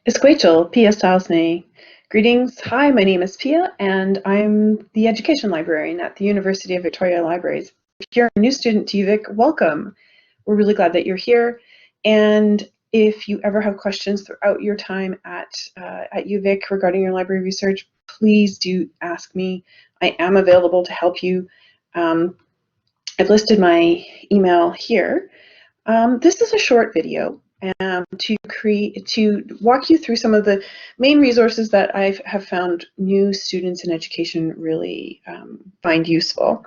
Esquachel, Pia Stalsney. Greetings. Hi, my name is Pia, and I'm the Education Librarian at the University of Victoria Libraries. If you're a new student to UVic, welcome. We're really glad that you're here. And if you ever have questions throughout your time at UVic regarding your library research, please do ask me. I am available to help you. I've listed my email here. This is a short video to walk you through some of the main resources that I have found new students in education really find useful.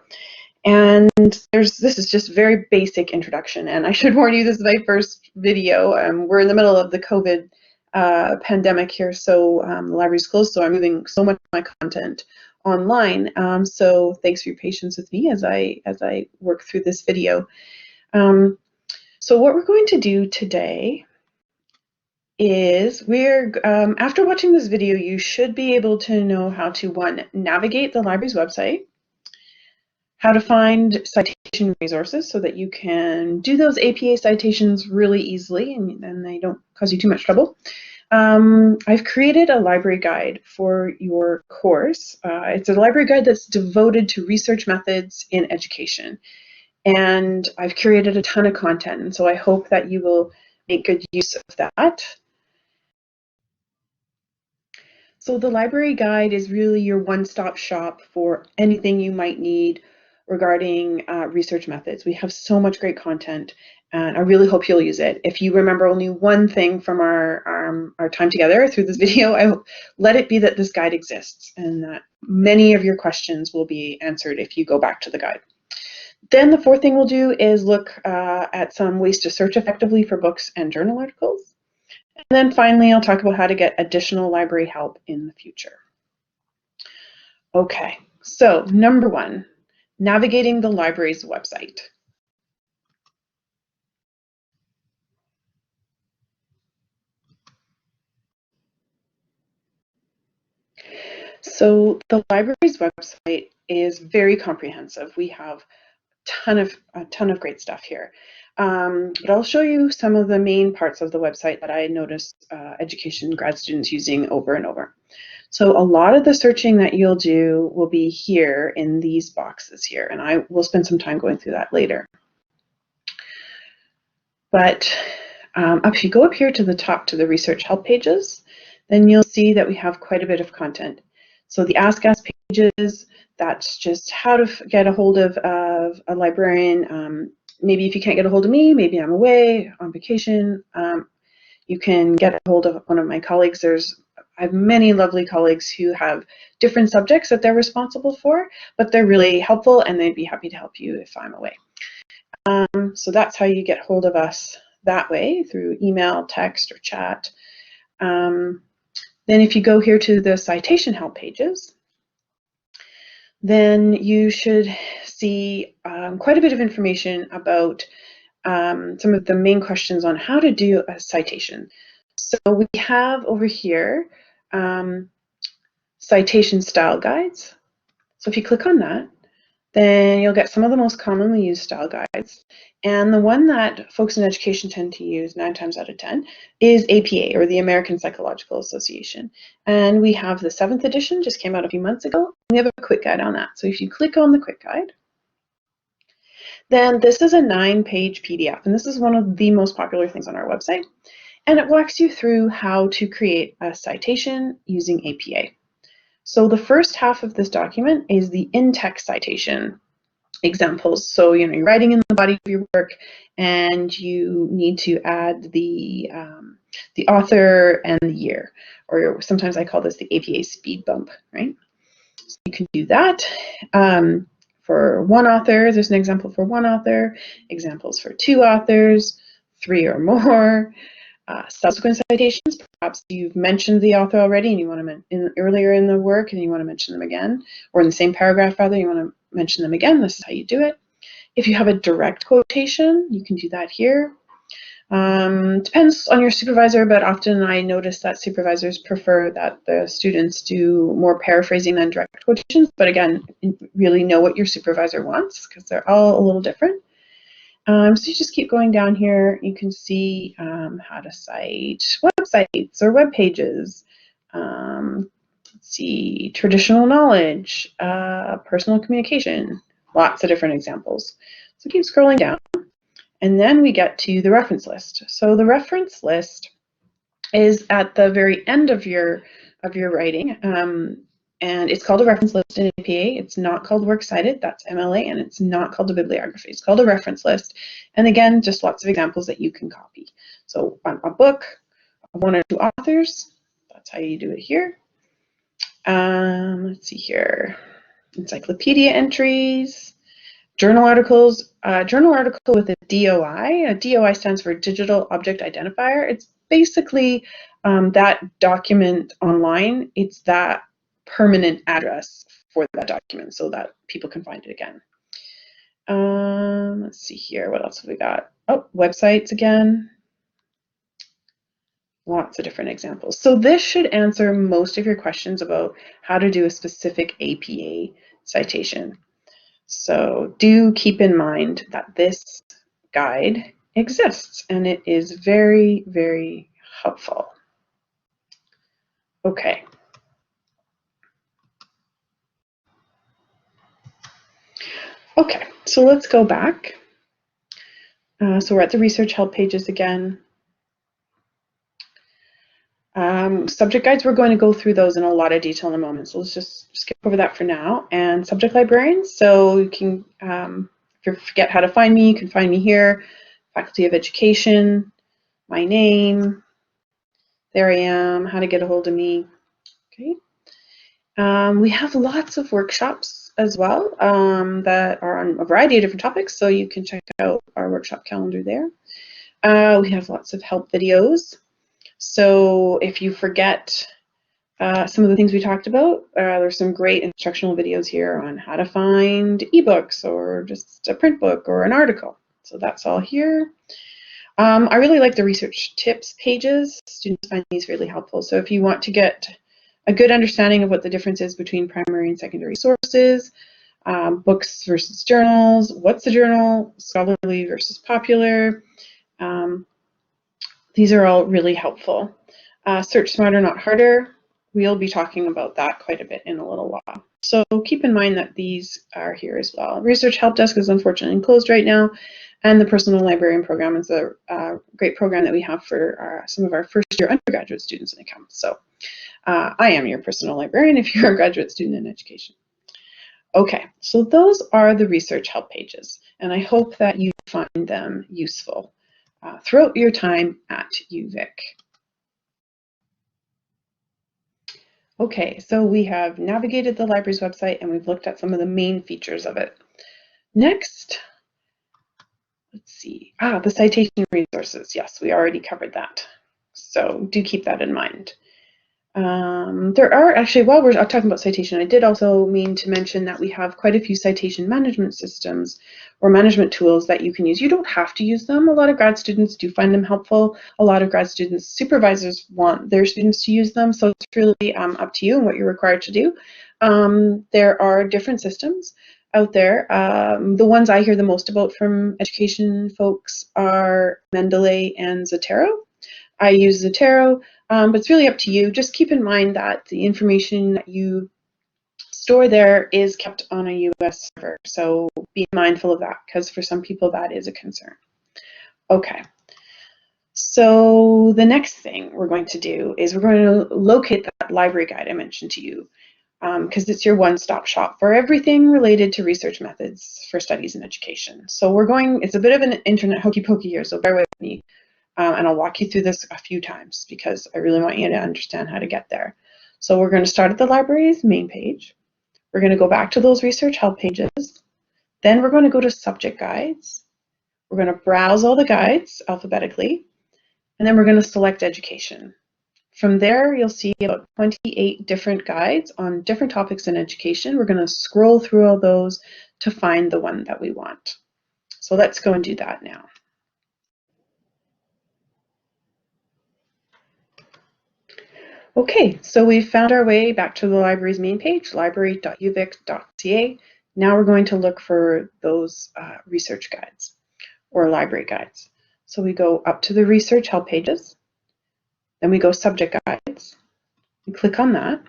And this is just very basic introduction, and I should warn you, this is my first video. We're in the middle of the COVID pandemic here, so the library's closed, so I'm moving so much of my content online. So thanks for your patience with me as I work through this video. So what we're going to do today is after watching this video, you should be able to know how to, one, navigate the library's website, how to find citation resources so that you can do those APA citations really easily and they don't cause you too much trouble. I've created a library guide for your course. It's a library guide that's devoted to research methods in education. And I've curated a ton of content, and so I hope that you will make good use of that. So the library guide is really your one-stop shop for anything you might need regarding research methods. We have so much great content, and I really hope you'll use it. If you remember only one thing from our time together through this video, let it be that this guide exists and that many of your questions will be answered if you go back to the guide. Then the fourth thing we'll do is look at some ways to search effectively for books and journal articles. And then finally, I'll talk about how to get additional library help in the future. Okay, so number one, navigating the library's website. So the library's website is very comprehensive. We have a ton of great stuff here. But I'll show you some of the main parts of the website that I noticed education grad students using over and over. So a lot of the searching that you'll do will be here in these boxes here, and I will spend some time going through that later. But if you go up here to the top to the research help pages, then you'll see that we have quite a bit of content. So the Ask Us pages, that's just how to get a hold of a librarian. Maybe if you can't get a hold of me, maybe I'm away on vacation, you can get a hold of one of my colleagues. I have many lovely colleagues who have different subjects that they're responsible for, but they're really helpful and they'd be happy to help you if I'm away. So that's how you get hold of us that way, through email, text, or chat. Then if you go here to the citation help pages, then you should see quite a bit of information about some of the main questions on how to do a citation. So we have over here citation style guides. So if you click on that, then you'll get some of the most commonly used style guides. And the one that folks in education tend to use 9 times out of 10 is APA, or the American Psychological Association. And we have the 7th edition, just came out a few months ago, and we have a quick guide on that. So if you click on the quick guide, then this is a 9-page PDF, and this is one of the most popular things on our website. And it walks you through how to create a citation using APA. So the first half of this document is the in-text citation examples. So you're writing in the body of your work, and you need to add the author and the year, or sometimes I call this the APA speed bump, right? So you can do that. For one author, there's an example for one author, examples for 2 authors, 3 or more. Subsequent citations, perhaps you've mentioned the author already and you want to earlier in the work and you want to mention them again, or in the same paragraph rather, you want to mention them again. This is how you do it. If you have a direct quotation, you can do that here. Depends on your supervisor, but often I notice that supervisors prefer that the students do more paraphrasing than direct quotations. But again, really know what your supervisor wants because they're all a little different. So you just keep going down here. You can see how to cite websites or web pages. Let's see, traditional knowledge, personal communication, lots of different examples. So keep scrolling down. And then we get to the reference list. So the reference list is at the very end of your writing. And it's called a reference list in APA. It's not called works cited, that's MLA, and it's not called a bibliography. It's called a reference list. And again, just lots of examples that you can copy. So a book, one or two authors, that's how you do it here. Let's see here, encyclopedia entries, journal articles. Journal article with a DOI. A DOI stands for Digital Object Identifier. It's basically that document online. It's that permanent address for that document so that people can find it again. Let's see here, what else have we got? Oh, websites again. Lots of different examples. So this should answer most of your questions about how to do a specific APA citation. So do keep in mind that this guide exists and it is very, very helpful. Okay. Okay, so let's go back. So we're at the research help pages again. Subject guides, we're going to go through those in a lot of detail in a moment. So let's just skip over that for now. And subject librarians, so you can, if you forget how to find me, you can find me here, Faculty of Education, my name, there I am, how to get a hold of me. Okay. We have lots of workshops as well that are on a variety of different topics, so you can check out our workshop calendar there. We have lots of help videos. So if you forget some of the things we talked about, there's some great instructional videos here on how to find ebooks or just a print book or an article. So that's all here. I really like the research tips pages. Students find these really helpful. So if you want to get a good understanding of what the difference is between primary and secondary sources, books versus journals, what's a journal, scholarly versus popular, these are all really helpful. Search smarter, not harder. We'll be talking about that quite a bit in a little while. So keep in mind that these are here as well. Research Help Desk is unfortunately closed right now, and the Personal Librarian Program is a great program that we have for some of our first-year undergraduate students in account. So I am your personal librarian if you're a graduate student in education. Okay, so those are the research help pages, and I hope that you find them useful throughout your time at UVic. Okay, so we have navigated the library's website and we've looked at some of the main features of it. Next, let's see, the citation resources. Yes, we already covered that. So do keep that in mind. There are actually, while we're talking about citation, I did also mean to mention that we have quite a few citation management systems or management tools that you can use. You don't have to use them. A lot of grad students do find them helpful. A lot of grad students, supervisors want their students to use them. So it's really up to you and what you're required to do. There are different systems out there. The ones I hear the most about from education folks are Mendeley and Zotero. I use Zotero, but it's really up to you. Just keep in mind that the information that you store there is kept on a US server, so be mindful of that because for some people that is a concern. Okay, so the next thing we're going to do is we're going to locate that library guide I mentioned to you because it's your one-stop shop for everything related to research methods for studies in education. So we're going, it's a bit of an internet hokey pokey here, so bear with me. And I'll walk you through this a few times because I really want you to understand how to get there. So we're going to start at the library's main page. We're going to go back to those research help pages. Then we're going to go to subject guides. We're going to browse all the guides alphabetically. And then we're going to select education. From there, you'll see about 28 different guides on different topics in education. We're going to scroll through all those to find the one that we want. So let's go and do that now. Okay, so we found our way back to the library's main page, library.uvic.ca. Now we're going to look for those research guides or library guides. So we go up to the research help pages, then we go subject guides, we click on that.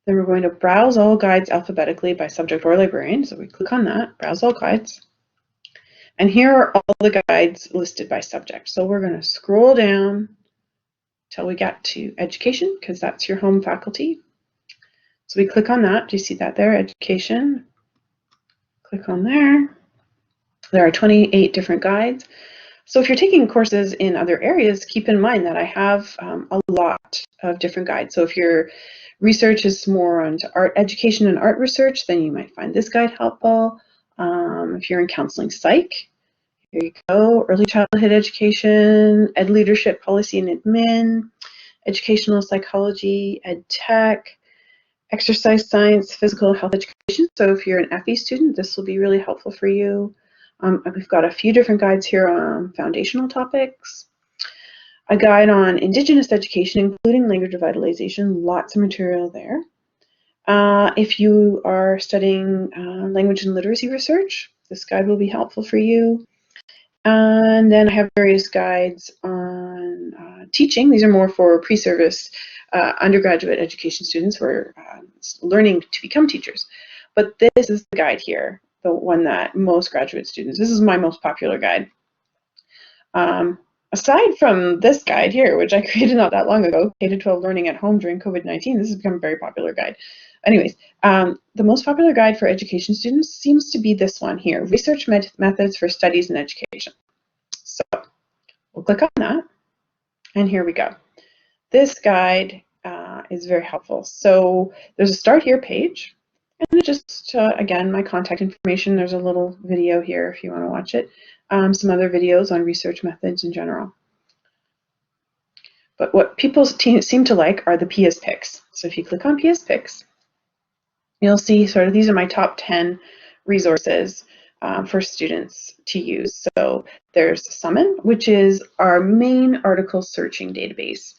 Then we're going to browse all guides alphabetically by subject or librarian. So we click on that, browse all guides. And here are all the guides listed by subject. So we're going to scroll down till we get to education, because that's your home faculty. So we click on that. Do you see that there? Education. Click on there. There are 28 different guides. So if you're taking courses in other areas, keep in mind that I have a lot of different guides. So if your research is more on art education and art research, then you might find this guide helpful. If you're in counseling psych, here you go, early childhood education, ed leadership, policy and admin, educational psychology, ed tech, exercise science, physical health education. So if you're an FE student, this will be really helpful for you. We've got a few different guides here on foundational topics, a guide on Indigenous education, including language revitalization, lots of material there. If you are studying language and literacy research, this guide will be helpful for you. And then I have various guides on teaching. These are more for pre-service undergraduate education students who are learning to become teachers. But this is the guide here, the one that most graduate students, this is my most popular guide. Aside from this guide here, which I created not that long ago, K-12 Learning at Home during COVID-19, this has become a very popular guide. Anyways, the most popular guide for education students seems to be this one here, Research Methods for Studies in Education. So we'll click on that, and here we go. This guide is very helpful. So there's a Start Here page, and it just, again, my contact information. There's a little video here if you want to watch it. Some other videos on research methods in general. But what people seem to like are the PS picks. So if you click on PS picks, you'll see sort of these are my top 10 resources for students to use. So there's Summon, which is our main article searching database.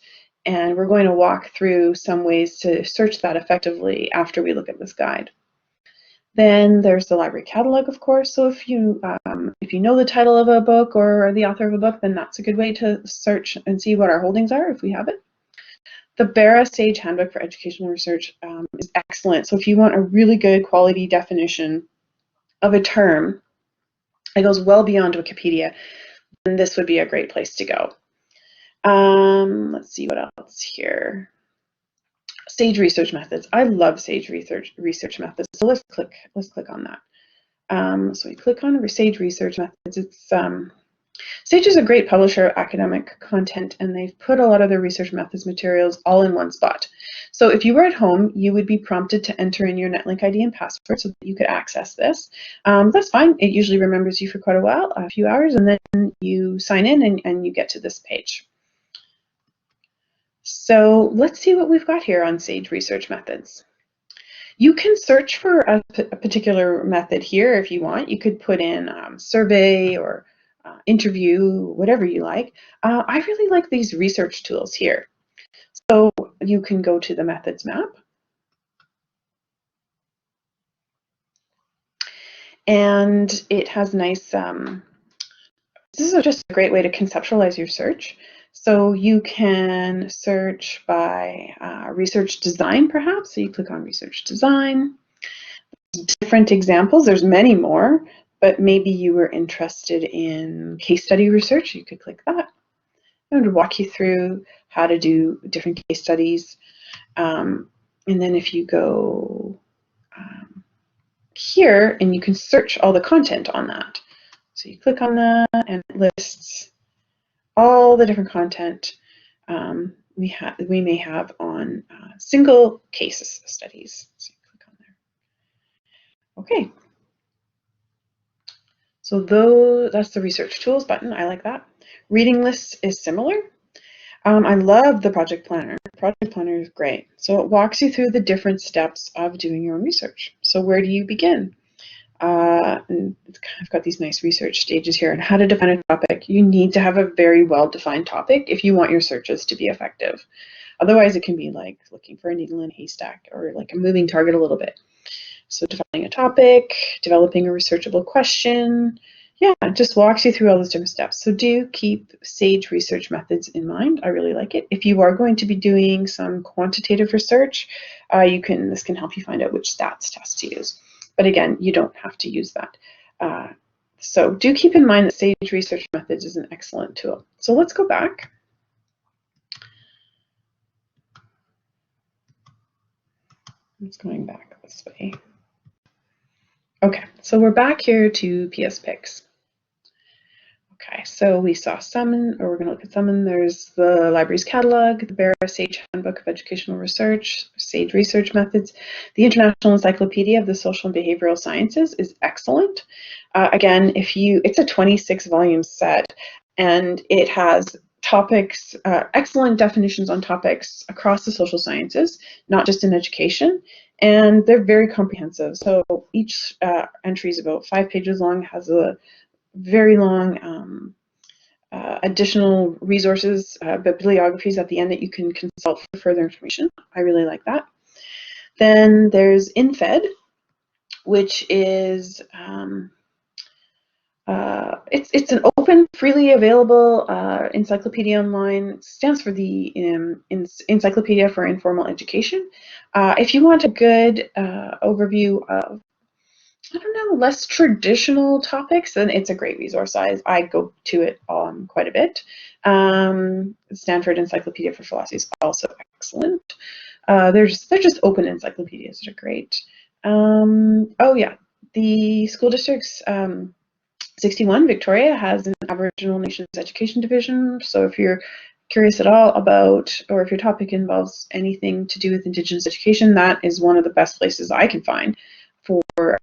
And we're going to walk through some ways to search that effectively after we look at this guide. Then there's the library catalog, of course. So if you know the title of a book or the author of a book, then that's a good way to search and see what our holdings are if we have it. The BERA Sage Handbook for Educational Research is excellent. So if you want a really good quality definition of a term that goes well beyond Wikipedia, then this would be a great place to go. Let's see what else here. Sage Research Methods. I love Sage Research Methods. So let's click on that. So we click on Sage Research Methods. Sage is a great publisher of academic content, and they've put a lot of their research methods materials all in one spot. So if you were at home, you would be prompted to enter in your Netlink ID and password so that you could access this. That's fine. It usually remembers you for quite a while, a few hours, and then you sign in and you get to this page. So let's see what we've got here on Sage Research Methods. You can search for a particular method here if you want. You could put in survey or interview, whatever you like. I really like these research tools here. So you can go to the methods map. And it has nice, this is just a great way to conceptualize your search. So you can search by research design, perhaps. So you click on research design. Different examples, there's many more, but maybe you were interested in case study research, you could click that. It would walk you through how to do different case studies. And then if you go here, and you can search all the content on that. So you click on that, and it lists all the different content we may have on single case studies. So you click on there. Okay. So that's the research tools button. I like that. Reading lists is similar. I love the project planner. Project planner is great. So it walks you through the different steps of doing your own research. So where do you begin? And it's kind of got these nice research stages here and how to define a topic. You need to have a very well-defined topic if you want your searches to be effective. Otherwise, it can be like looking for a needle in a haystack or like a moving target a little bit. So defining a topic, developing a researchable question. Yeah, it just walks you through all those different steps. So do keep SAGE research methods in mind. I really like it. If you are going to be doing some quantitative research, this can help you find out which stats test to use. But again, you don't have to use that. So do keep in mind that SAGE research methods is an excellent tool. So let's go back. It's going back this way. Okay, so we're back here to PS Picks. Okay, so we saw Summon, or we're going to look at Summon. There's the library's catalog, the BERA SAGE Handbook of Educational Research, SAGE Research Methods. The International Encyclopedia of the Social and Behavioral Sciences is excellent. Again, it's a 26-volume set, and it has topics, excellent definitions on topics across the social sciences, not just in education, and they're very comprehensive. So each entry is about 5 pages long, has a very long additional resources, bibliographies at the end that you can consult for further information. I really like that. Then there's InFed, which is it's an open, freely available encyclopedia online. It stands for the Encyclopedia for Informal Education. If you want a good overview of, I don't know, less traditional topics, then it's a great resource. I go to it quite a bit. Stanford Encyclopedia for Philosophy is also excellent. They're just open encyclopedias that are great. Oh yeah, the school district's 61, Victoria, has an Aboriginal Nations Education Division. So if you're curious at all about, or if your topic involves anything to do with Indigenous education, that is one of the best places I can find for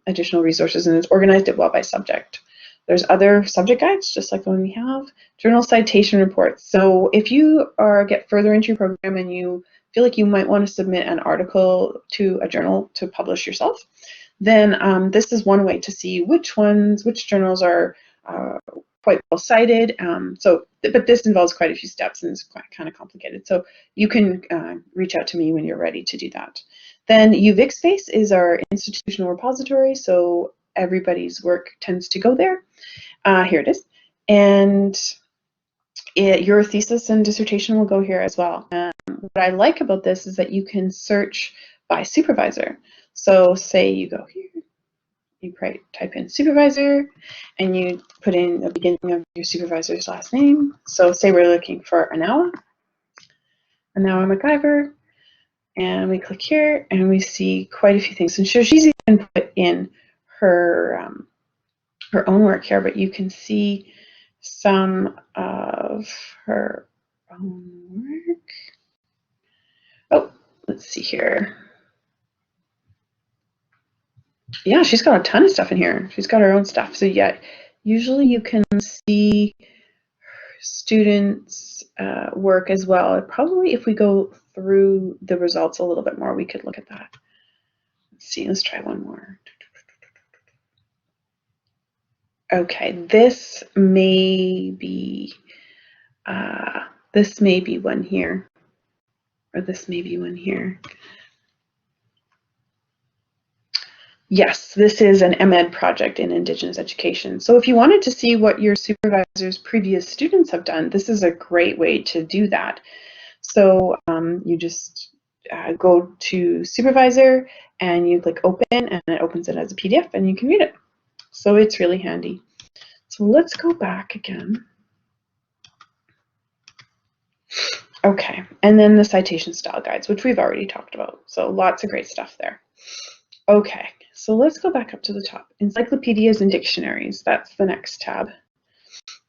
additional resources, and it's organized it well by subject. There's other subject guides, just like the one we have. Journal citation reports. So if you get further into your program and you feel like you might want to submit an article to a journal to publish yourself, then this is one way to see which journals are quite well cited. But this involves quite a few steps and it's kind of complicated. So you can reach out to me when you're ready to do that. Then UVic Space is our institutional repository, so everybody's work tends to go there. Here it is. And your thesis and dissertation will go here as well. What I like about this is that you can search by supervisor. So say you go here, you type in supervisor, and you put in the beginning of your supervisor's last name. So say we're looking for Anawa MacGyver, and we click here, and we see quite a few things. And she's even put in her own work here, but you can see some of her own work. Oh, let's see here. Yeah, she's got a ton of stuff in here. She's got her own stuff. So yeah, usually you can see students' work as well. Probably if we go through the results a little bit more, we could look at that. Let's see, let's try one more. Okay, this may be one here, or this may be one here. Yes, this is an MEd project in Indigenous education. So if you wanted to see what your supervisor's previous students have done, this is a great way to do that. So you just go to supervisor and you click open, and it opens it as a PDF and you can read it. So it's really handy. So let's go back again. Okay, and then the citation style guides, which we've already talked about. So lots of great stuff there. Okay, so let's go back up to the top. Encyclopedias and dictionaries, that's the next tab.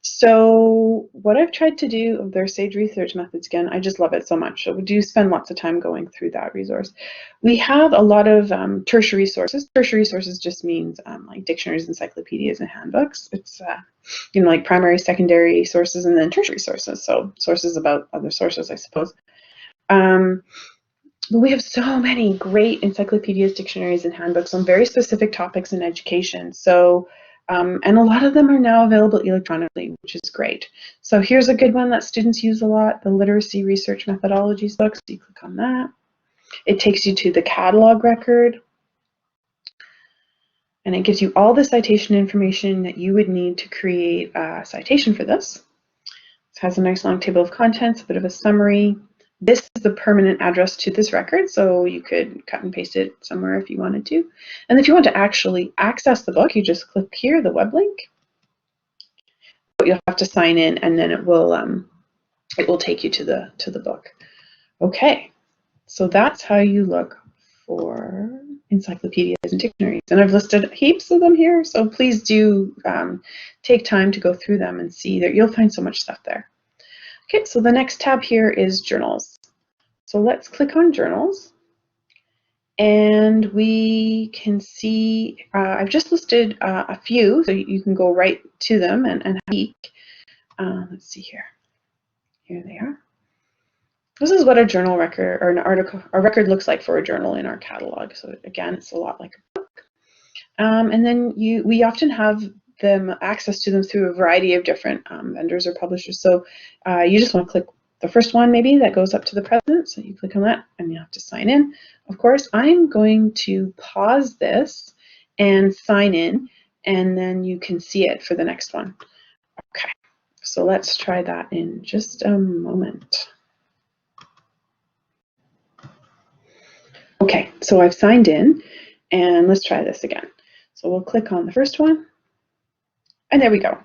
So what I've tried to do, their SAGE research methods again, I just love it so much. So we do spend lots of time going through that resource. We have a lot of tertiary sources. Tertiary sources just means like dictionaries, encyclopedias, and handbooks. It's like primary, secondary sources, and then tertiary sources. So sources about other sources, I suppose. But we have so many great encyclopedias, dictionaries, and handbooks on very specific topics in education. So, and a lot of them are now available electronically, which is great. So here's a good one that students use a lot, the Literacy Research Methodologies book. So you click on that. It takes you to the catalog record. And it gives you all the citation information that you would need to create a citation for this. It has a nice long table of contents, a bit of a summary. This is the permanent address to this record, so you could cut and paste it somewhere if you wanted to. And if you want to actually access the book, you just click here, the web link. But you'll have to sign in, and then it will take you to the book. Okay, so that's how you look for encyclopedias and dictionaries. And I've listed heaps of them here, so please do take time to go through them and see that you'll find so much stuff there. Okay, so the next tab here is journals. So let's click on journals. And we can see, I've just listed a few, so you can go right to them and have a peek. Let's see here. Here they are. This is what a journal record or a record looks like for a journal in our catalog. So again, it's a lot like a book. And then we often have them access to them through a variety of different vendors or publishers. So you just want to click the first one maybe that goes up to the president. So you click on that and you have to sign in. Of course, I'm going to pause this and sign in, and then you can see it for the next one. Okay, so let's try that in just a moment. Okay, so I've signed in, and let's try this again. So we'll click on the first one, and there we go.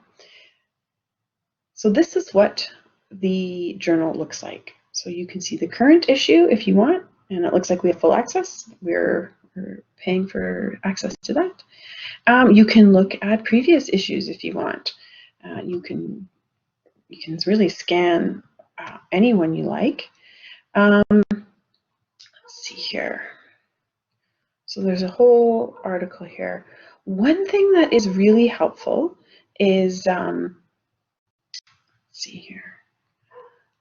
So this is what the journal looks like. So you can see the current issue if you want, and it looks like we have full access. We're paying for access to that. You can look at previous issues if you want. You can really scan any one you like. Let's see here. So there's a whole article here. One thing that is really helpful is, let's see here.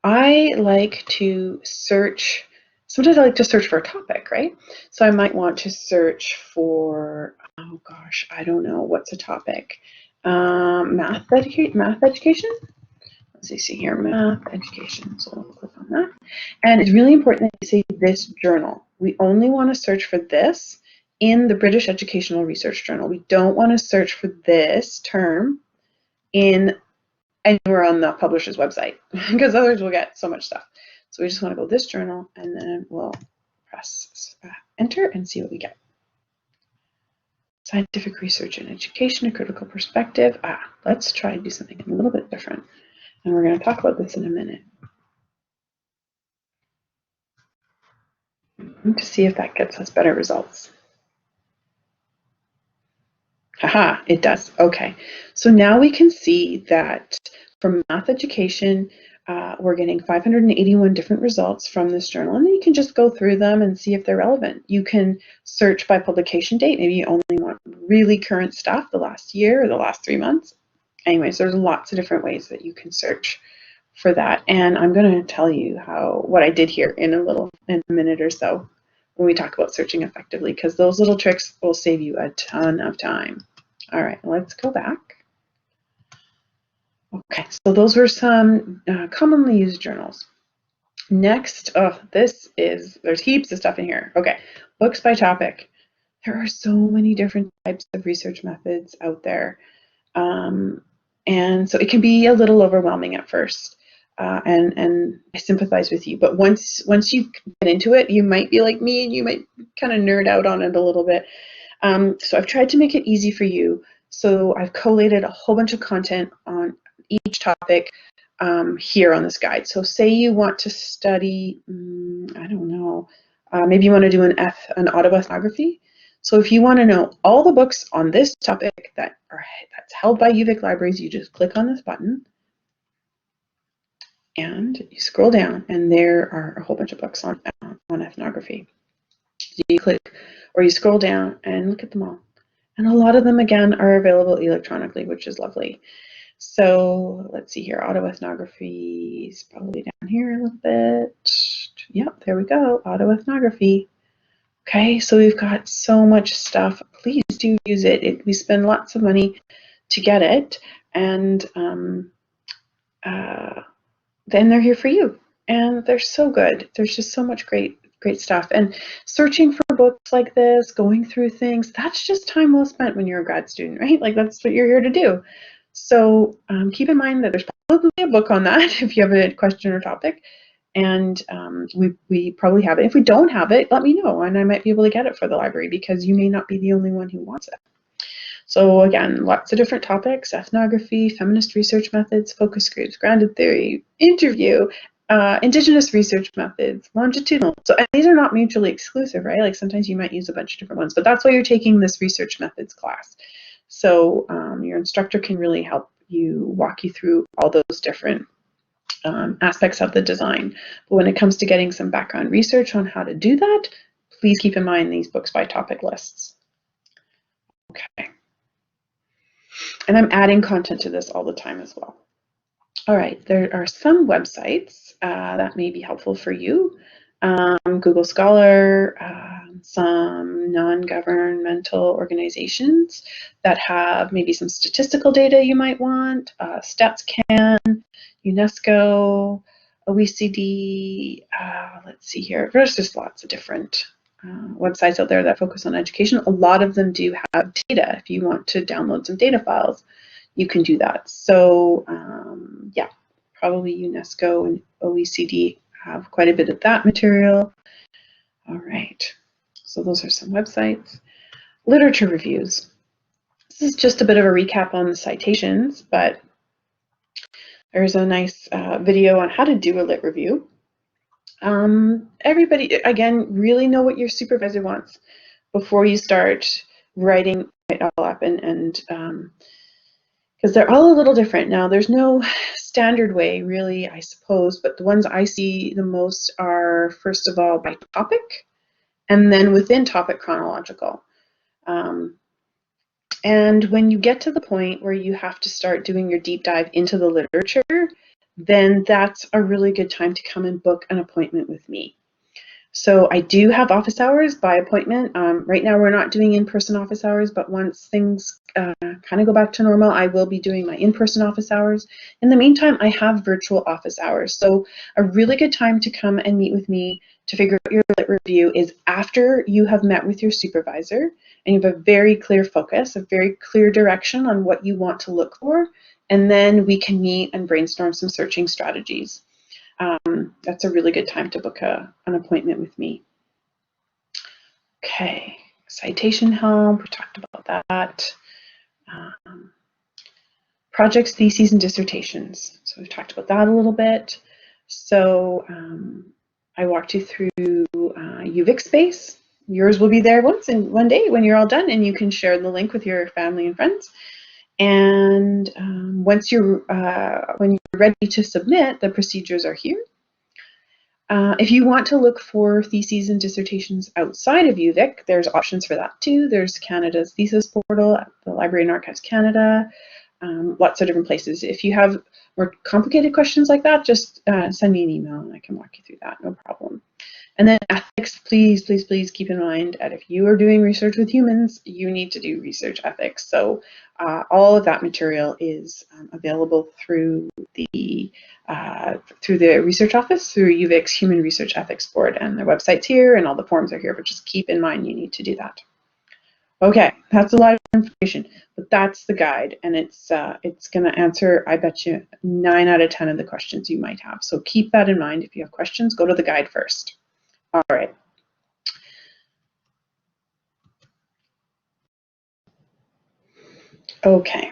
I like to search, sometimes I like to search for a topic, right? So I might want to search for, oh gosh, I don't know, what's a topic? Math education? Let's see here, math education. So we'll click on that. And it's really important that you say this journal. We only want to search for this in the British Educational Research Journal. We don't want to search for this term in anywhere on the publisher's website, because otherwise we'll get so much stuff. So we just want to go this journal, and then we'll press enter and see what we get. Scientific research and education, a critical perspective. Let's try and do something a little bit different. And we're going to talk about this in a minute. To see if that gets us better results. Haha, it does. Okay, so now we can see that for math education, we're getting 581 different results from this journal, and then you can just go through them and see if they're relevant. You can search by publication date. Maybe you only want really current stuff, the last year or the last 3 months. Anyways, there's lots of different ways that you can search for that, and I'm going to tell you what I did here in a minute or so when we talk about searching effectively, because those little tricks will save you a ton of time. All right, let's go back. Okay, so those were some commonly used journals. Next, there's heaps of stuff in here. Okay, books by topic. There are so many different types of research methods out there. And so it can be a little overwhelming at first. And I sympathize with you, but once you get into it, you might be like me and you might kind of nerd out on it a little bit. So I've tried to make it easy for you. So I've collated a whole bunch of content on each topic here on this guide. So say you want to study, I don't know, maybe you want to do an autoethnography. So if you want to know all the books on this topic that's held by UVic libraries, you just click on this button and you scroll down, and there are a whole bunch of books on ethnography. You click or you scroll down and look at them all. And a lot of them, again, are available electronically, which is lovely. So let's see here, autoethnography is probably down here a little bit. Yep, there we go, autoethnography. Okay, so we've got so much stuff. Please do use it. We spend lots of money to get it, and then they're here for you. And they're so good. There's just so much great Great stuff. And searching for books like this, going through things, that's just time well spent when you're a grad student, right? Like that's what you're here to do. So keep in mind that there's probably a book on that if you have a question or topic. And we probably have it. If we don't have it, let me know and I might be able to get it for the library because you may not be the only one who wants it. So again, lots of different topics: ethnography, feminist research methods, focus groups, grounded theory, interview, Indigenous research methods, longitudinal. So these are not mutually exclusive, right? Like sometimes you might use a bunch of different ones, but that's why you're taking this research methods class. So your instructor can really help you walk you through all those different aspects of the design. But when it comes to getting some background research on how to do that, please keep in mind these books by topic lists. Okay. And I'm adding content to this all the time as well. All right, there are some websites that may be helpful for you. Google Scholar, some non-governmental organizations that have maybe some statistical data you might want, StatsCan, UNESCO, OECD, let's see here, there's just lots of different websites out there that focus on education. A lot of them do have data. If you want to download some data files, you can do that. So yeah, probably UNESCO and OECD have quite a bit of that material. All right, so those are some websites. Literature reviews. This is just a bit of a recap on the citations, but there's a nice video on how to do a lit review. Everybody, again, really know what your supervisor wants before you start writing it all up, and because they're all a little different. Now, there's no standard way, really, I suppose, but the ones I see the most are, first of all, by topic, and then within topic, chronological. And when you get to the point where you have to start doing your deep dive into the literature, then that's a really good time to come and book an appointment with me. So I do have office hours by appointment. Right now we're not doing in-person office hours, but once things kind of go back to normal, I will be doing my in-person office hours. In the meantime, I have virtual office hours. So a really good time to come and meet with me to figure out your lit review is after you have met with your supervisor and you have a very clear focus, a very clear direction on what you want to look for, and then we can meet and brainstorm some searching strategies. That's a really good time to book an appointment with me. Okay, citation help, we talked about that. Projects, theses, and dissertations. So we've talked about that a little bit. So I walked you through UVic space. Yours will be there one day when you're all done, and you can share the link with your family and friends. And when you're ready to submit, the procedures are here. If you want to look for theses and dissertations outside of UVic, there's options for that too. There's Canada's thesis portal at the Library and Archives Canada, lots of different places. If you have more complicated questions like that, just send me an email and I can walk you through that, no problem. And then ethics, please, please, please keep in mind that if you are doing research with humans, you need to do research ethics. So all of that material is available through the research office, through UVic's Human Research Ethics Board, and their website's here and all the forms are here, but just keep in mind you need to do that. Okay, that's a lot of information, but that's the guide, and it's going to answer, I bet you, 9 out of 10 of the questions you might have. So keep that in mind. If you have questions, go to the guide first. All right. Okay.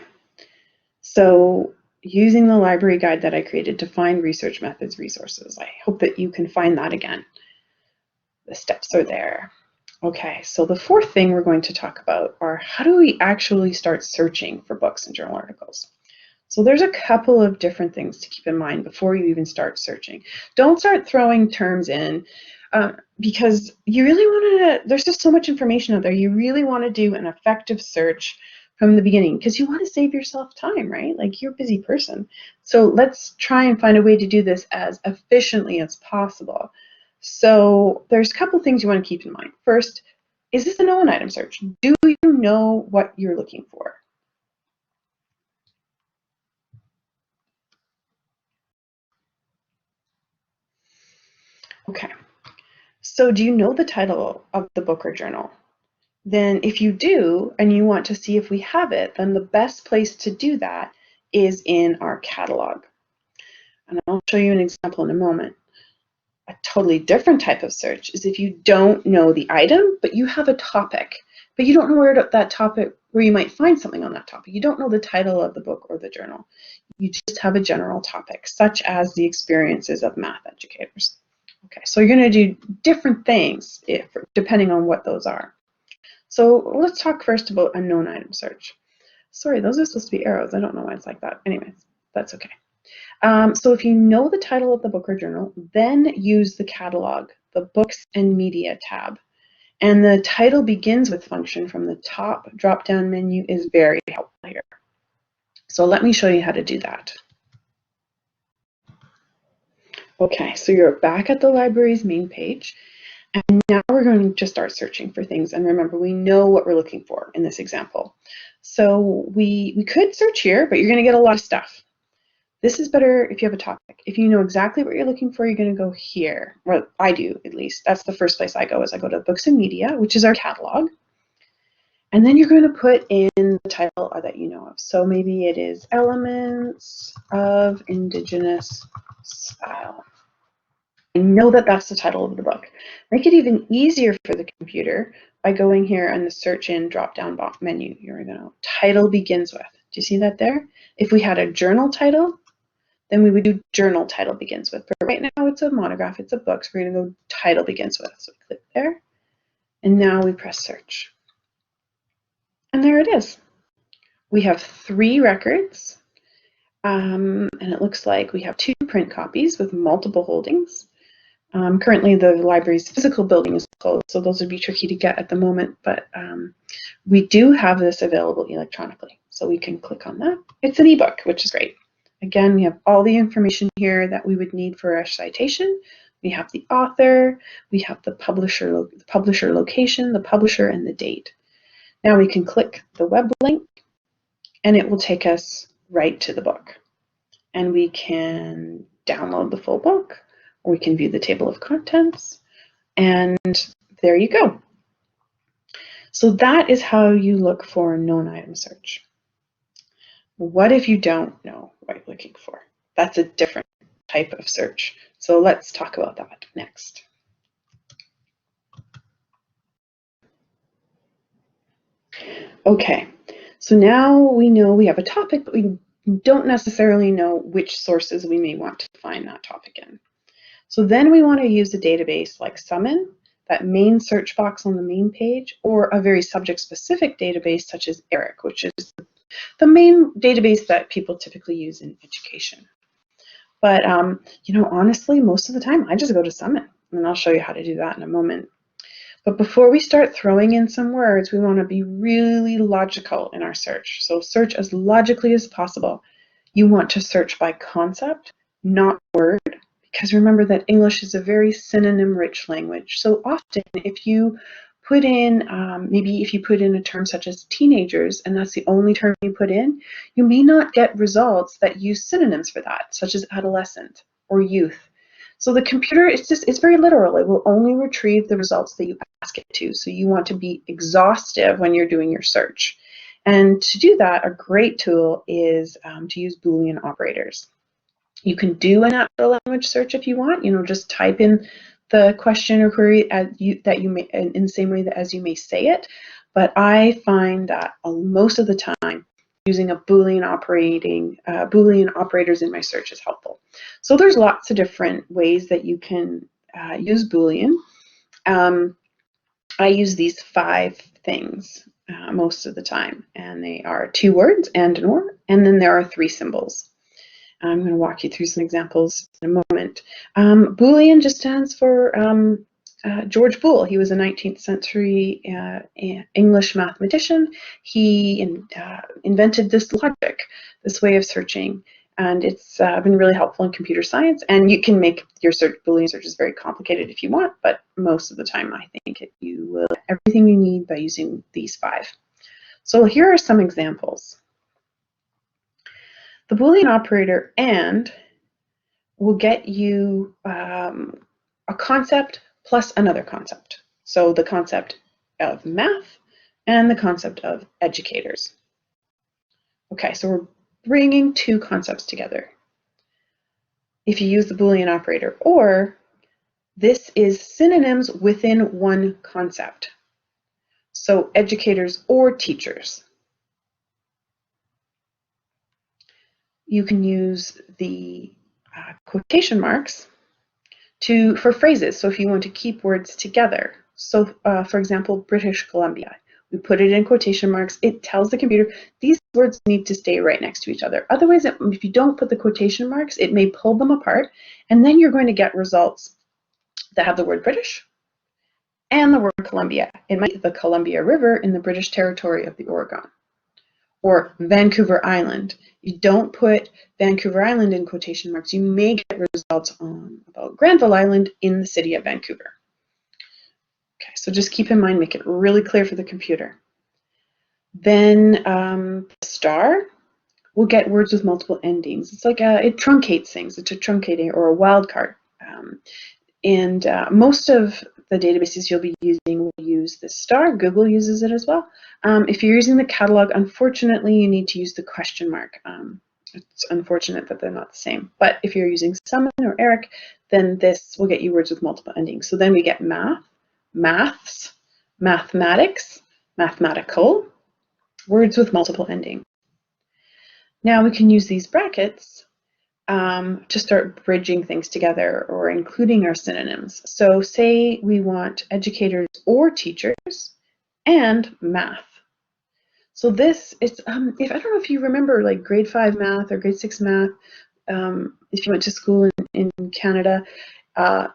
So using the library guide that I created to find research methods resources, I hope that you can find that again. The steps are there. Okay, so the fourth thing we're going to talk about are how do we actually start searching for books and journal articles? So there's a couple of different things to keep in mind before you even start searching. Don't start throwing terms in because you really want to, there's just so much information out there. You really want to do an effective search from the beginning because you want to save yourself time, right? Like you're a busy person. So let's try and find a way to do this as efficiently as possible. So there's a couple things you want to keep in mind. First, is this a known item search? Do you know what you're looking for? Okay, So do you know the title of the book or journal? Then if you do, and you want to see if we have it, then the best place to do that is in our catalog. And I'll show you an example in a moment. A totally different type of search is if you don't know the item, but you have a topic, but you don't know where you might find something on that topic. You don't know the title of the book or the journal. You just have a general topic, such as the experiences of math educators. Okay, so you're going to do different things depending on what those are. So let's talk first about a known item search. Sorry, those are supposed to be arrows. I don't know why it's like that. Anyways, that's okay. So if you know the title of the book or journal, then use the catalog, the Books and Media tab. And the title begins with function from the top drop-down menu is very helpful here. So let me show you how to do that. Okay, so you're back at the library's main page. And now we're going to start searching for things. And remember, we know what we're looking for in this example. So we could search here, but you're going to get a lot of stuff. This is better if you have a topic. If you know exactly what you're looking for, you're going to go here. Well, I do, at least. That's the first place I go, is I go to Books and Media, which is our catalog. And then you're going to put in the title that you know of. So maybe it is Elements of Indigenous Style. I know that that's the title of the book. Make it even easier for the computer by going here on the search in drop-down menu. You're going to title begins with. Do you see that there? If we had a journal title, then we would do journal title begins with. But right now it's a monograph, it's a book, so we're going to go title begins with. So click there, and now we press search. And there it is. We have 3 records, and it looks like we have 2 print copies with multiple holdings. Currently, the library's physical building is closed, so those would be tricky to get at the moment, but we do have this available electronically, so we can click on that. It's an ebook, which is great. Again, we have all the information here that we would need for our citation. We have the author, we have the publisher location, the publisher, and the date. Now we can click the web link, and it will take us right to the book. And we can download the full book, or we can view the table of contents, and there you go. So that is how you look for a known item search. What if you don't know what you're looking for? That's a different type of search. So let's talk about that next. Okay, so now we know we have a topic, but we don't necessarily know which sources we may want to find that topic in. So then we want to use a database like Summon, that main search box on the main page, or a very subject-specific database such as ERIC, which is the main database that people typically use in education. But you know, honestly, most of the time I just go to Summon, and I'll show you how to do that in a moment. But before we start throwing in some words, we want to be really logical in our search. So search as logically as possible. You want to search by concept, not word, because remember that English is a very synonym-rich language. So often if you put in, maybe if you put in a term such as teenagers, and that's the only term you put in, you may not get results that use synonyms for that, such as adolescent or youth. So the computer, it's very literal. It will only retrieve the results that you ask it to. So you want to be exhaustive when you're doing your search. And to do that, a great tool is to use Boolean operators. You can do a natural language search if you want. You know, just type in the question or query in the same way as you may say it. But I find that most of the time, using a Boolean operators in my search is helpful. So there's lots of different ways that you can use Boolean. I use these 5 things most of the time, and they are 2 words and an or, and then there are 3 symbols. I'm going to walk you through some examples in a moment. Boolean just stands for George Boole. He was a 19th century English mathematician. He invented this logic, this way of searching, and it's been really helpful in computer science. And you can make your Boolean searches very complicated if you want, but most of the time I think you will get everything you need by using these 5. So here are some examples. The Boolean operator AND will get you a concept plus another concept. So the concept of math and the concept of educators. Okay, so we're bringing two concepts together. If you use the Boolean operator or, this is synonyms within one concept. So educators or teachers. You can use the quotation marks for phrases. So if you want to keep words together. So for example, British Columbia. We put it in quotation marks. It tells the computer these words need to stay right next to each other. Otherwise, if you don't put the quotation marks, it may pull them apart, and then you're going to get results that have the word British and the word Columbia. It might be the Columbia River in the British territory of the Oregon. Or Vancouver Island. You don't put Vancouver Island in quotation marks, you may get results about Granville Island in the city of Vancouver. Okay, so just keep in mind, make it really clear for the computer. Then star will get words with multiple endings. It's like it truncates things. It's a truncating or a wildcard. And most of the databases you'll be using will use the star. Google uses it as well. If you're using the catalog, unfortunately, you need to use the question mark. It's unfortunate that they're not the same. But if you're using Summon or Eric, then this will get you words with multiple endings. So then we get math, maths, mathematics, mathematical, words with multiple endings. Now we can use these brackets to start bridging things together or including our synonyms. So say we want educators or teachers and math. So this is, if I don't know if you remember like grade 5 math or grade 6 math, if you went to school in Canada,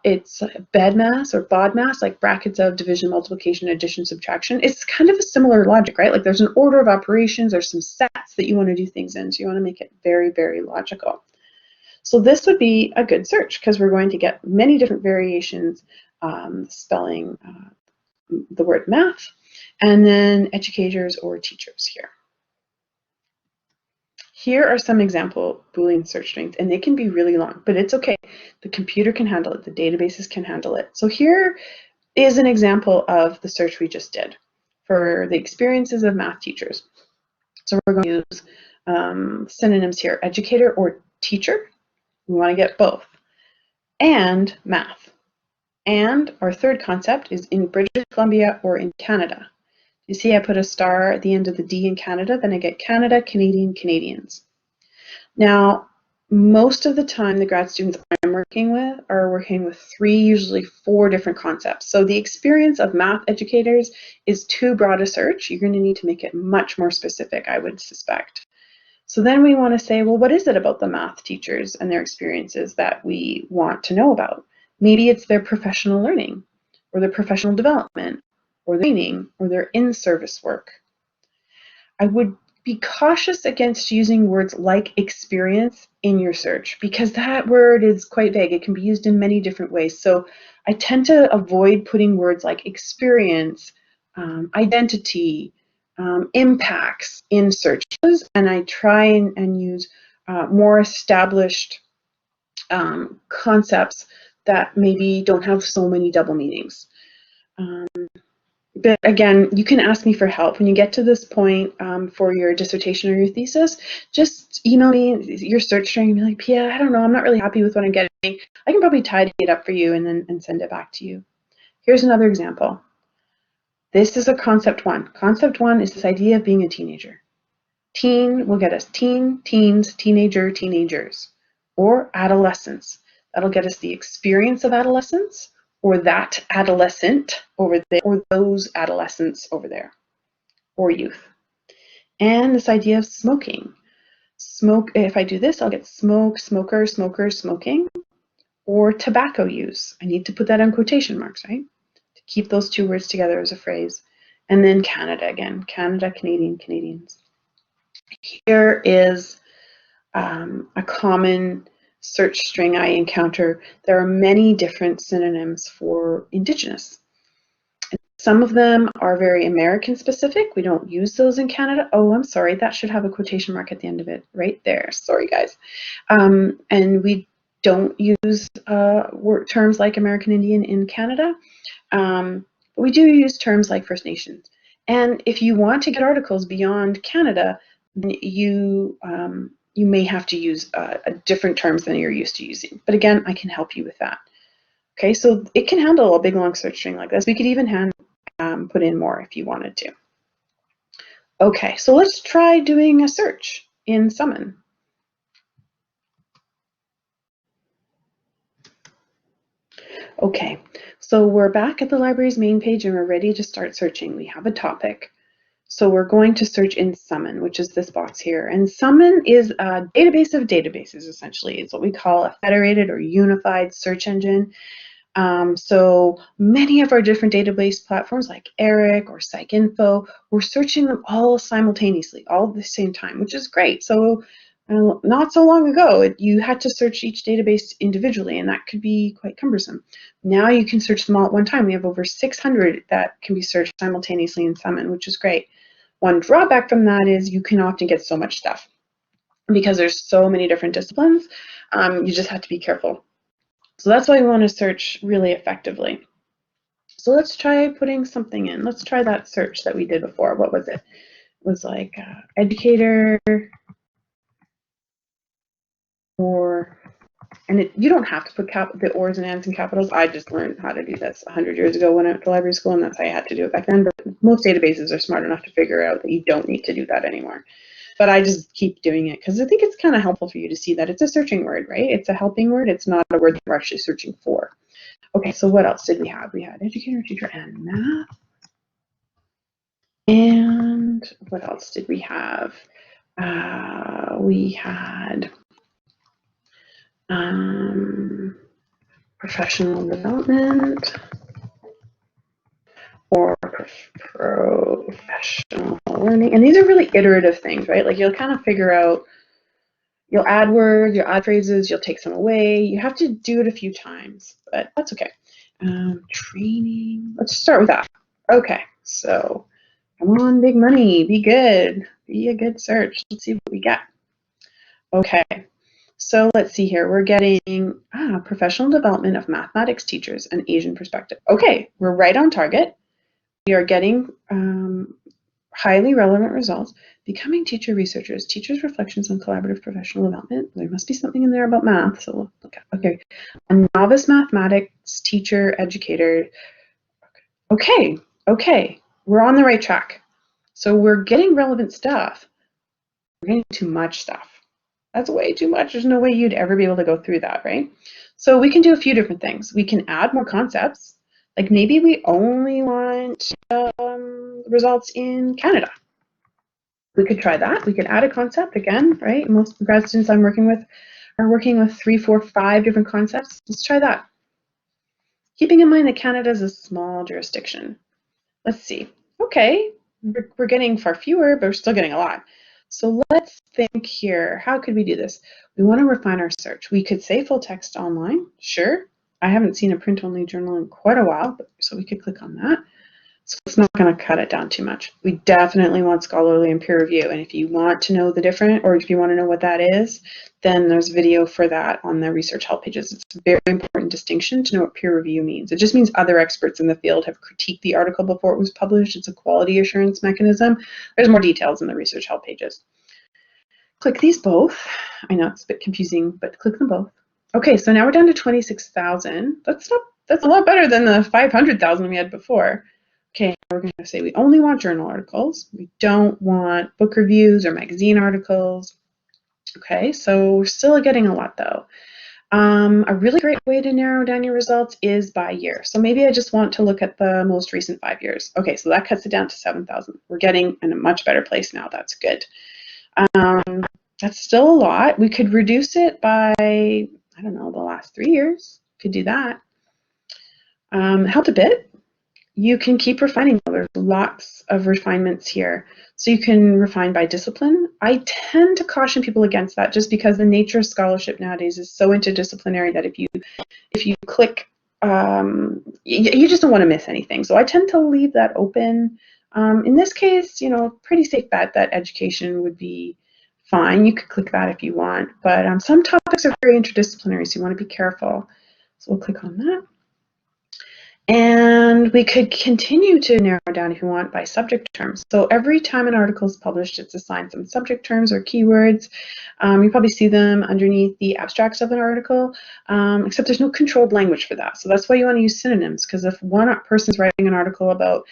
it's BEDMAS or BODMAS, like brackets of division, multiplication, addition, subtraction. It's kind of a similar logic, right? Like there's an order of operations or some sets that you want to do things in. So you want to make it very, very logical. So this would be a good search because we're going to get many different variations spelling the word math, and then educators or teachers here. Here are some example Boolean search strings, and they can be really long, but it's okay. The computer can handle it. The databases can handle it. So here is an example of the search we just did for the experiences of math teachers. So we're going to use synonyms here, educator or teacher. We want to get both. And math. And our third concept is in British Columbia or in Canada. You see I put a star at the end of the D in Canada, then I get Canada, Canadian, Canadians. Now, most of the time the grad students I'm working with are working with 3, usually 4 different concepts. So the experience of math educators is too broad a search. You're going to need to make it much more specific, I would suspect. So then we want to say, well, what is it about the math teachers and their experiences that we want to know about? Maybe it's their professional learning or their professional development or their training or their in-service work. I would be cautious against using words like experience in your search because that word is quite vague. It can be used in many different ways. So I tend to avoid putting words like experience, identity, impacts in searches, and I try and use more established concepts that maybe don't have so many double meanings. But again, you can ask me for help. When you get to this point for your dissertation or your thesis, just email me your search string and be like, Pia, I don't know, I'm not really happy with what I'm getting. I can probably tidy it up for you and send it back to you. Here's another example. This is a concept 1. Concept 1 is this idea of being a teenager. Teen will get us teen, teens, teenager, teenagers, or adolescence. That'll get us the experience of adolescence, or that adolescent over there, or those adolescents over there, or youth. And this idea of smoking. Smoke, if I do this, I'll get smoke, smoker, smoker, smoking, or tobacco use. I need to put that in quotation marks, right? To keep those 2 words together as a phrase. And then Canada again, Canada, Canadian, Canadians. Here is a common search string I encounter. There are many different synonyms for Indigenous. And some of them are very American specific. We don't use those in Canada. Oh, I'm sorry, that should have a quotation mark at the end of it, right there. Sorry, guys. And we don't use terms like American Indian in Canada. But we do use terms like First Nations. And if you want to get articles beyond Canada, you may have to use different terms than you're used to using. But again, I can help you with that. Okay, so it can handle a big long search string like this. We could even put in more if you wanted to. Okay, so let's try doing a search in Summon. Okay, so we're back at the library's main page and we're ready to start searching. We have a topic. So we're going to search in Summon, which is this box here. And Summon is a database of databases, essentially. It's what we call a federated or unified search engine. So many of our different database platforms like ERIC or PsycInfo, we're searching them all simultaneously, all at the same time, which is great. So not so long ago, you had to search each database individually, and that could be quite cumbersome. Now you can search them all at one time. We have over 600 that can be searched simultaneously in Summon, which is great. One drawback from that is you can often get so much stuff because there's so many different disciplines. You just have to be careful. So that's why we want to search really effectively. So let's try putting something in. Let's try that search that we did before. What was it? It was like educator, and you don't have to put the ors and ands in capitals. I just learned how to do this 100 years ago when I went to library school, and that's how I had to do it back then. But most databases are smart enough to figure out that you don't need to do that anymore. But I just keep doing it because I think it's kind of helpful for you to see that it's a searching word, right? It's a helping word. It's not a word that we're actually searching for. Okay, so what else did we have? We had educator, teacher, and math. And what else did we have? We had professional development or professional learning. And these are really iterative things, right? Like you'll kind of figure out, you'll add words, you'll add phrases, you'll take some away. You have to do it a few times, but that's okay. Training, let's start with that. Okay, so come on, big money, be good, be a good search. Let's see what we get. Okay, so let's see here. We're getting professional development of mathematics teachers, an Asian perspective. Okay, we're right on target. We are getting highly relevant results. Becoming teacher researchers, teachers' reflections on collaborative professional development. There must be something in there about math, so we'll look at. Okay, a novice mathematics teacher educator. Okay, we're on the right track. So we're getting relevant stuff. We're getting too much stuff. That's way too much. There's no way you'd ever be able to go through that, right? So we can do a few different things. We can add more concepts. Like maybe we only want results in Canada. We could try that. We could add a concept again, right? Most grad students I'm working with are working with 3, 4, 5 different concepts. Let's try that. Keeping in mind that Canada is a small jurisdiction. Let's see. Okay, we're getting far fewer, but we're still getting a lot. So let's think here. How could we do this? We want to refine our search. We could say full text online. Sure. I haven't seen a print-only journal in quite a while, so we could click on that. So it's not going to cut it down too much. We definitely want scholarly and peer review. And if you want to know the difference, or if you want to know what that is, then there's video for that on the research help pages. It's a very important distinction to know what peer review means. It just means other experts in the field have critiqued the article before it was published. It's a quality assurance mechanism. There's more details in the research help pages. Click these both. I know it's a bit confusing, but click them both. Okay, so now we're down to 26,000. That's a lot better than the 500,000 we had before. Okay, we're going to say we only want journal articles. We don't want book reviews or magazine articles. Okay, so we're still getting a lot though. A really great way to narrow down your results is by year. So maybe I just want to look at the most recent 5 years. Okay, so that cuts it down to 7,000. We're getting in a much better place now. That's good. That's still a lot. We could reduce it by, I don't know, the last 3 years. Could do that. Helped a bit. You can keep refining. There's lots of refinements here. So you can refine by discipline. I tend to caution people against that just because the nature of scholarship nowadays is so interdisciplinary that if you click, you just don't want to miss anything. So I tend to leave that open. In this case, you know, pretty safe bet that education would be fine. You could click that if you want, but some topics are very interdisciplinary, so you want to be careful. So we'll click on that. And we could continue to narrow down, if you want, by subject terms. So every time an article is published, it's assigned some subject terms or keywords. You probably see them underneath the abstracts of an article, except there's no controlled language for that. So that's why you want to use synonyms, because if one person's writing an article about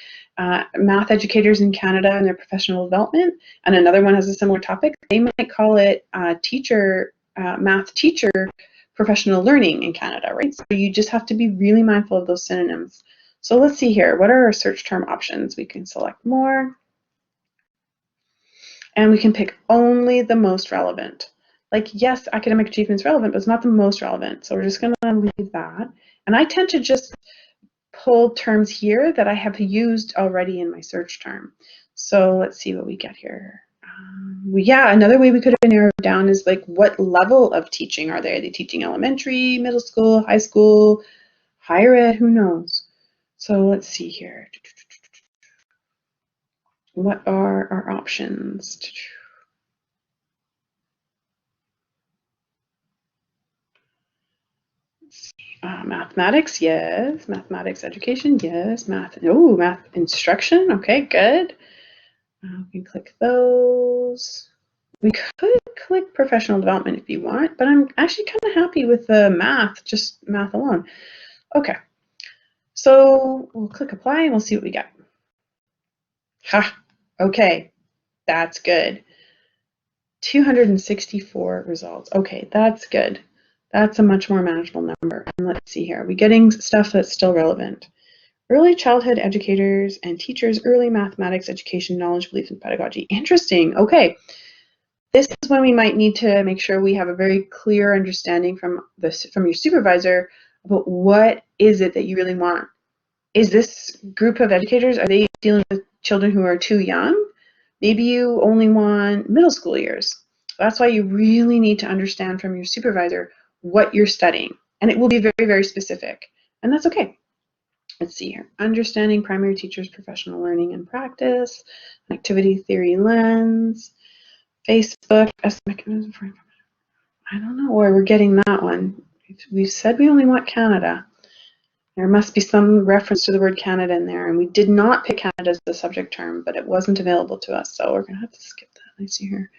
math educators in Canada and their professional development, and another one has a similar topic, they might call it math teacher professional learning in Canada, right? So you just have to be really mindful of those synonyms. So let's see here. What are our search term options? We can select more. And we can pick only the most relevant. Like, yes, academic achievement is relevant, but it's not the most relevant. So we're just going to leave that. And I tend to just pull terms here that I have used already in my search term. So let's see what we get here. Yeah, another way we could have narrowed down is like, what level of teaching are they? Are they teaching elementary, middle school, high school, higher ed? Who knows? So let's see here. What are our options? Mathematics, yes. Mathematics education, yes. Math instruction, okay, good. We can click those. We could click professional development if you want, but I'm actually kind of happy with the math, just math alone. Okay, so we'll click apply and we'll see what we get. Ha, okay, that's good. 264 results. Okay, that's good. That's a much more manageable number. And let's see here. Are we getting stuff that's still relevant? Early childhood educators and teachers, early mathematics education, knowledge, belief, and pedagogy. Interesting. Okay. This is when we might need to make sure we have a very clear understanding from your supervisor about what is it that you really want. Is this group of educators, are they dealing with children who are too young? Maybe you only want middle school years. That's why you really need to understand from your supervisor what you're studying. And it will be very, very specific. And that's okay. Let's see here. Understanding primary teachers' professional learning and practice, activity theory lens, Facebook as a mechanism for, I don't know where we're getting that one. We said we only want Canada. There must be some reference to the word Canada in there, and we did not pick Canada as the subject term, but it wasn't available to us, so we're going to have to skip that. Let's see here.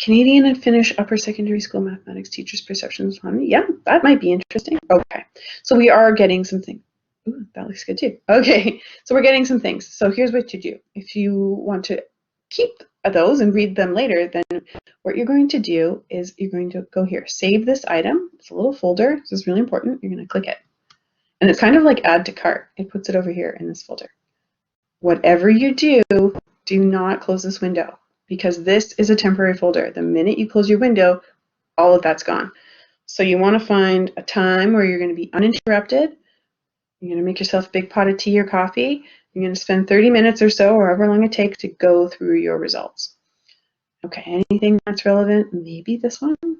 Canadian and Finnish upper secondary school mathematics teachers' perceptions. Yeah, that might be interesting. Okay, so we are getting something. Ooh, that looks good too. Okay, so we're getting some things. So here's what you do. If you want to keep those and read them later, then what you're going to do is you're going to go here, save this item. It's a little folder. This is really important. You're going to click it. And it's kind of like add to cart. It puts it over here in this folder. Whatever you do, do not close this window, because this is a temporary folder. The minute you close your window, all of that's gone. So you want to find a time where you're going to be uninterrupted. You're going to make yourself a big pot of tea or coffee. You're going to spend 30 minutes or so, or however long it takes, to go through your results. Okay, anything that's relevant? Maybe this one. You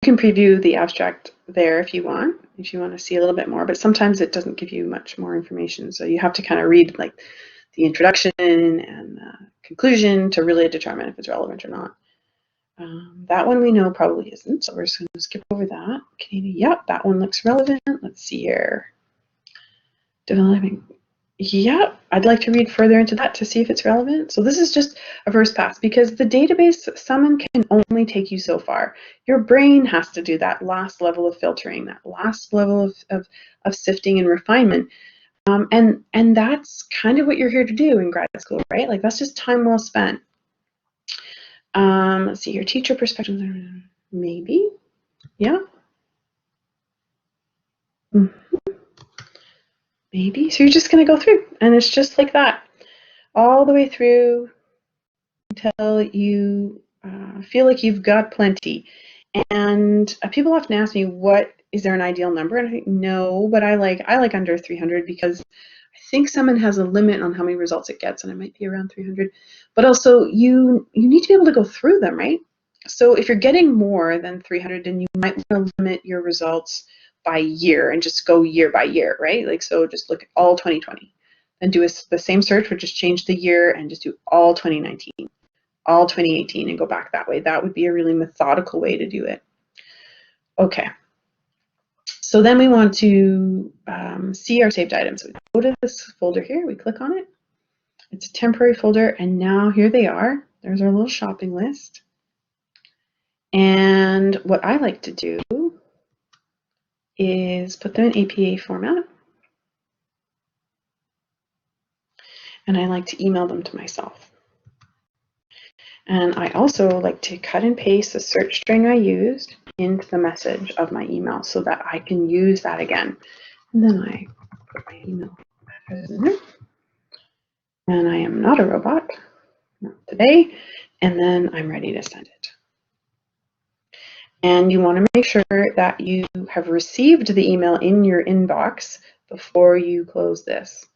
can preview the abstract there if you want to see a little bit more, but sometimes it doesn't give you much more information. So you have to kind of read like the introduction and the conclusion to really determine if it's relevant or not. That one we know probably isn't, so we're just going to skip over that. Canadian, yep, that one looks relevant. Let's see here. Developing. Yep, I'd like to read further into that to see if it's relevant. So this is just a first pass, because the database summon can only take you so far. Your brain has to do that last level of filtering, that last level of sifting and refinement. And that's kind of what you're here to do in grad school, right? Like, that's just time well spent. Let's see, your teacher perspective, maybe, yeah. Maybe. So you're just going to go through, and it's just like that, all the way through until you feel like you've got plenty. And people often ask me, what is there an ideal number? And I think no, but I like under 300, because I think someone has a limit on how many results it gets, and it might be around 300. But also, you need to be able to go through them, right? So if you're getting more than 300, then you might want to limit your results by year and just go year by year, right? Like, so just look at all 2020. then do the same search, but just change the year and just do all 2019, all 2018, and go back that way. That would be a really methodical way to do it. Okay. So then we want to see our saved items. We go to this folder here, we click on it. It's a temporary folder, and now here they are. There's our little shopping list. And what I like to do is put them in APA format. And I like to email them to myself. And I also like to cut and paste the search string I used into the message of my email so that I can use that again. And then I put my email address in there. And I am not a robot, not today. And then I'm ready to send it. And you want to make sure that you have received the email in your inbox before you close this.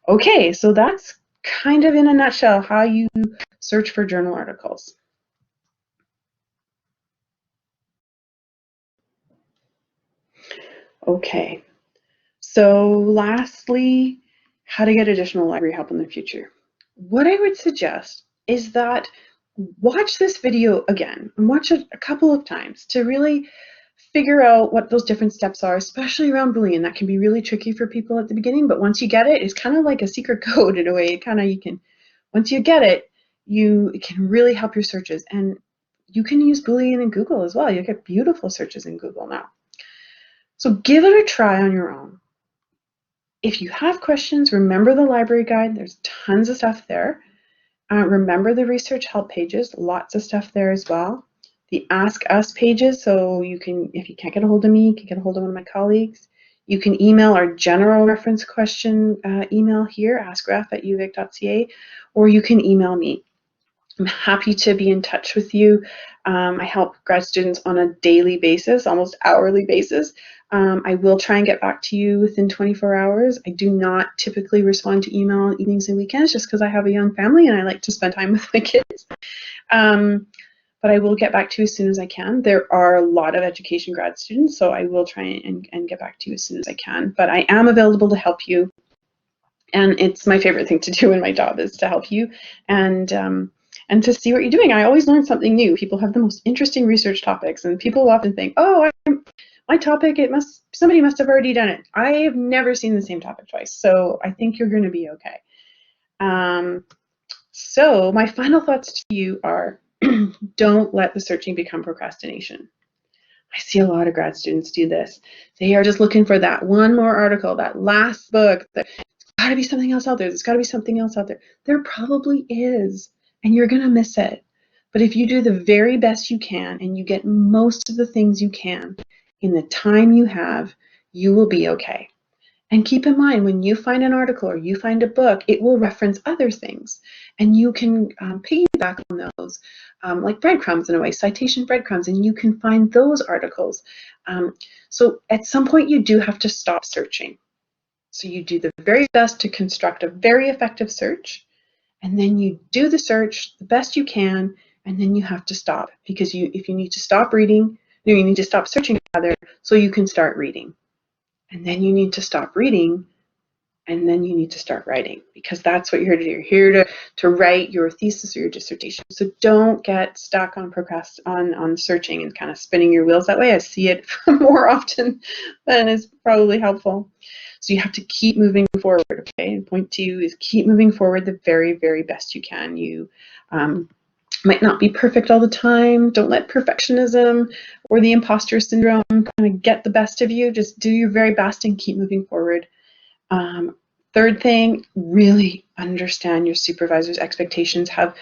Okay, so that's kind of in a nutshell how you search for journal articles. Okay, so lastly, how to get additional library help in the future. What I would suggest is that watch this video again and watch it a couple of times to really figure out what those different steps are, especially around Boolean. That can be really tricky for people at the beginning, but once you get it, it's kind of like a secret code in a way. Once you get it, it can really help your searches. And you can use Boolean in Google as well. You get beautiful searches in Google now. So give it a try on your own. If you have questions, remember the library guide. There's tons of stuff there. Remember the research help pages, lots of stuff there as well. The Ask Us pages, so you can, if you can't get a hold of me, you can get a hold of one of my colleagues. You can email our general reference question email here, askref@uvic.ca, or you can email me. I'm happy to be in touch with you. I help grad students on a daily basis, almost hourly basis. I will try and get back to you within 24 hours. I do not typically respond to email on evenings and weekends just because I have a young family and I like to spend time with my kids. But I will get back to you as soon as I can. There are a lot of education grad students, so I will try and get back to you as soon as I can. But I am available to help you. And it's my favorite thing to do in my job is to help you and to see what you're doing. I always learn something new. People have the most interesting research topics, and people often think, oh, my topic, somebody must have already done it. I have never seen the same topic twice, so I think you're going to be okay. So my final thoughts to you are, don't let the searching become procrastination. I see a lot of grad students do this. They are just looking for that one more article, that last book. There's got to be something else out there. There's got to be something else out there. There probably is, and you're going to miss it. But if you do the very best you can and you get most of the things you can in the time you have, you will be okay. And keep in mind, when you find an article or you find a book, it will reference other things. And you can piggyback on those, like breadcrumbs in a way, citation breadcrumbs, and you can find those articles. So at some point, you do have to stop searching. So you do the very best to construct a very effective search, and then you do the search the best you can, and then you have to stop. Because if you need to stop reading, you need to stop searching rather, so you can start reading. And then you need to stop reading, and then you need to start writing, because that's what you're here to do. You're here to write your thesis or your dissertation. So don't get stuck on searching and kind of spinning your wheels that way. I see it more often than is probably helpful. So you have to keep moving forward, okay? And point 2 is keep moving forward the very, very best you can. You might not be perfect all the time. Don't let perfectionism or the imposter syndrome kind of get the best of you. Just do your very best and keep moving forward. Third thing, really understand your supervisor's expectations. Have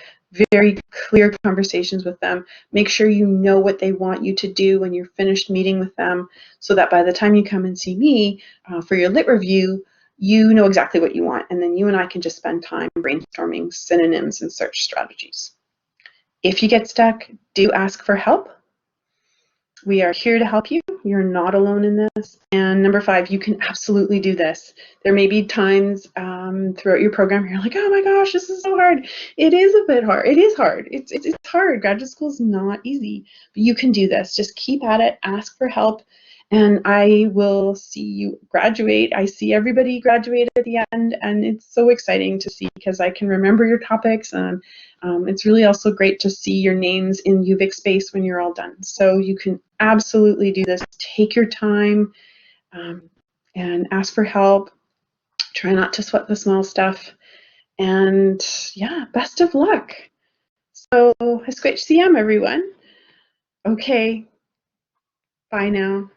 very clear conversations with them. Make sure you know what they want you to do when you're finished meeting with them, so that by the time you come and see me for your lit review, you know exactly what you want. And then you and I can just spend time brainstorming synonyms and search strategies. If you get stuck, do ask for help. We are here to help you. You're not alone in this. And number 5, you can absolutely do this. There may be times throughout your program where you're like, oh my gosh, this is so hard. It is a bit hard. It is hard. It's hard. Graduate school is not easy, but you can do this. Just keep at it, ask for help, And I will see you graduate. I see everybody graduate at the end, and it's so exciting to see because I can remember your topics, and it's really also great to see your names in UVic space when you're all done. So you can absolutely do this. Take your time and ask for help. Try not to sweat the small stuff. And yeah, best of luck. So, Squitch CM, everyone. Okay, bye now.